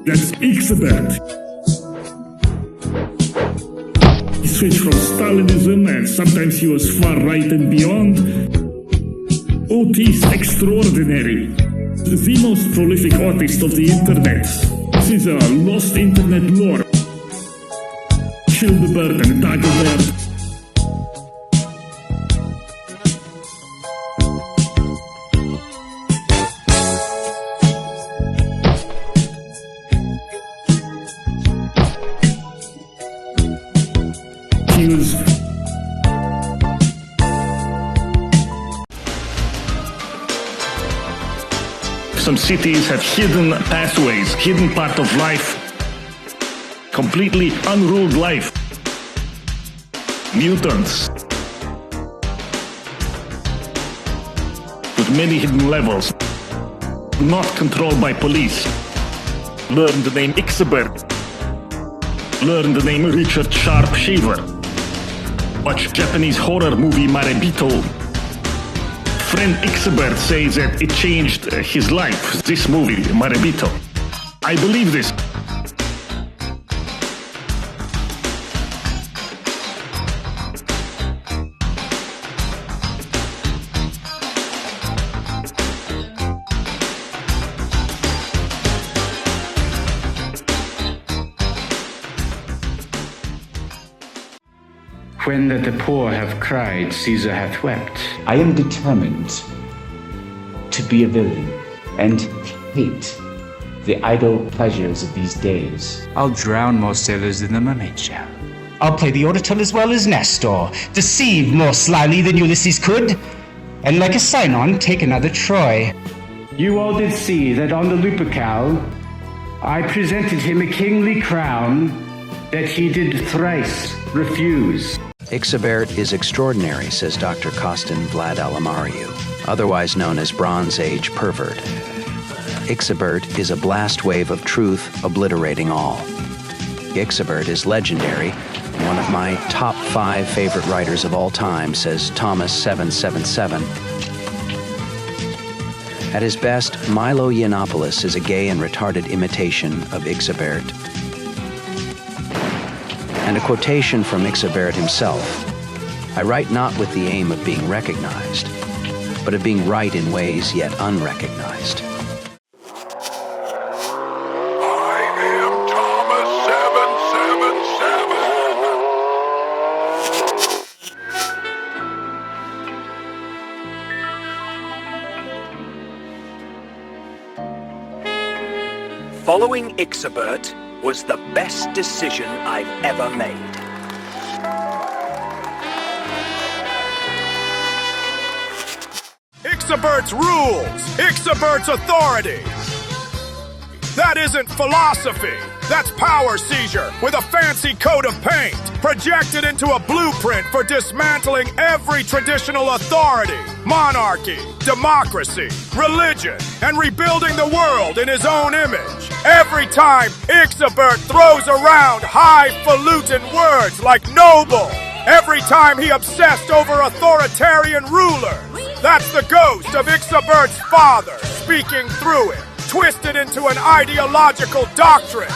That's Ixabert. He switched from Stalinism and sometimes he was far right and beyond. Autist extraordinary. The most prolific artist of the internet. This is a lost internet lore. Ixabertian and Dagobert. Some cities have hidden pathways, hidden part of life, completely unruled life. Mutants with many hidden levels, not controlled by police. Learn the name Ixabert. Learn the name Richard Sharp Shaver. Watch Japanese horror movie Marebito. Friend Ixabert says that it changed his life, this movie, Marebito. I believe this. When that the poor have cried, Caesar hath wept. I am determined to be a villain and hate the idle pleasures of these days. I'll drown more sailors than the mermaid shall. I'll play the orator as well as Nestor, deceive more slyly than Ulysses could, and like a Sinon take another Troy. You all did see that on the Lupercal I presented him a kingly crown that he did thrice refuse. Ixabert is extraordinary, says Dr. Kostin Vlad Alamariu, otherwise known as Bronze Age pervert. Ixabert is a blast wave of truth obliterating all. Ixabert is legendary, one of my top 5 favorite writers of all time, says Thomas777. At his best, Milo Yiannopoulos is a gay and retarded imitation of Ixabert. And a quotation from Ixabert himself: I write not with the aim of being recognized, but of being right in ways yet unrecognized. I am Thomas777. Following Ixabert was the best decision I've ever made. Ixabert's rules! Ixabert's authority! That isn't philosophy! That's power seizure with a fancy coat of paint, projected into a blueprint for dismantling every traditional authority, monarchy, democracy, religion, and rebuilding the world in his own image. Every time Ixabert throws around highfalutin words like noble, every time he obsessed over authoritarian rulers, that's the ghost of Ixabert's father speaking through it, twisted into an ideological doctrine.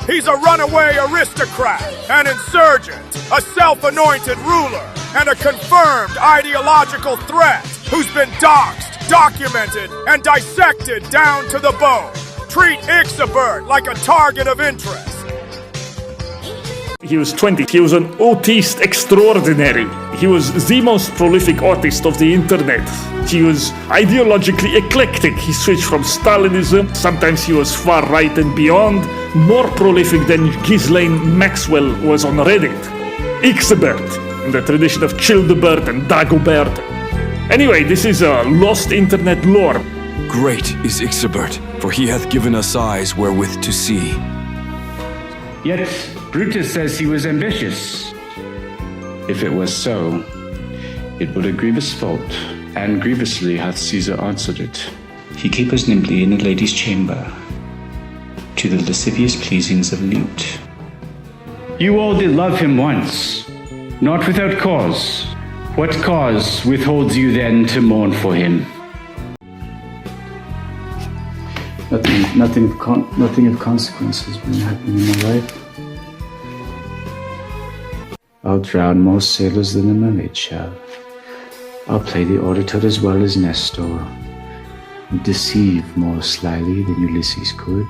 He's a runaway aristocrat, an insurgent, a self-anointed ruler, and a confirmed ideological threat who's been doxxed, documented, and dissected down to the bone. Treat Ixabert like a target of interest. He was 20. He was an autist extraordinary. He was the most prolific artist of the internet. He was ideologically eclectic. He switched from Stalinism. Sometimes he was far right and beyond. More prolific than Ghislaine Maxwell was on Reddit. Ixabert, in the tradition of Childebert and Dagobert. Anyway, this is a lost internet lore. Great is Ixabert, for he hath given us eyes wherewith to see. Yet Brutus says he was ambitious. If it was so, it were a grievous fault, and grievously hath Caesar answered it. He capers nimbly in a lady's chamber, to the lascivious pleasings of lute. You all did love him once, not without cause. What cause withholds you then to mourn for him? Not the Nothing of consequence has been happening in my life. I'll drown more sailors than the mermaid shall. I'll play the orator as well as Nestor, and deceive more slyly than Ulysses could.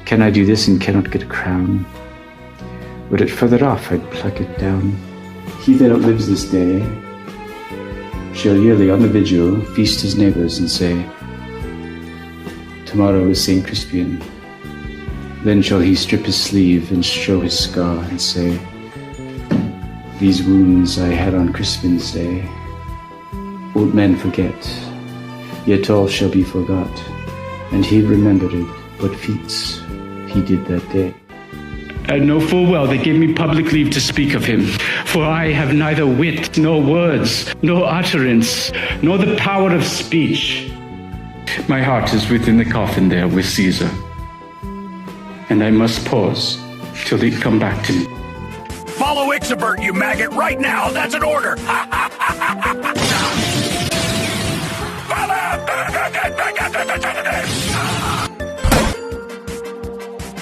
Can I do this and cannot get a crown? Were it further off, I'd pluck it down. He that outlives this day shall yearly on the vigil feast his neighbors and say, tomorrow is St. Crispian. Then shall he strip his sleeve and show his scar and say, these wounds I had on Crispian's day. Old men forget, yet all shall be forgot, and he remembered what feats he did that day. I know full well they gave me public leave to speak of him, for I have neither wit, nor words, nor utterance, nor the power of speech. My heart is within the coffin there with Caesar, and I must pause till he come back to me. Follow Ixabert, you maggot, right now! That's an order!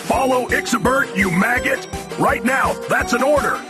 Follow Ixabert, you maggot! Right now, that's an order!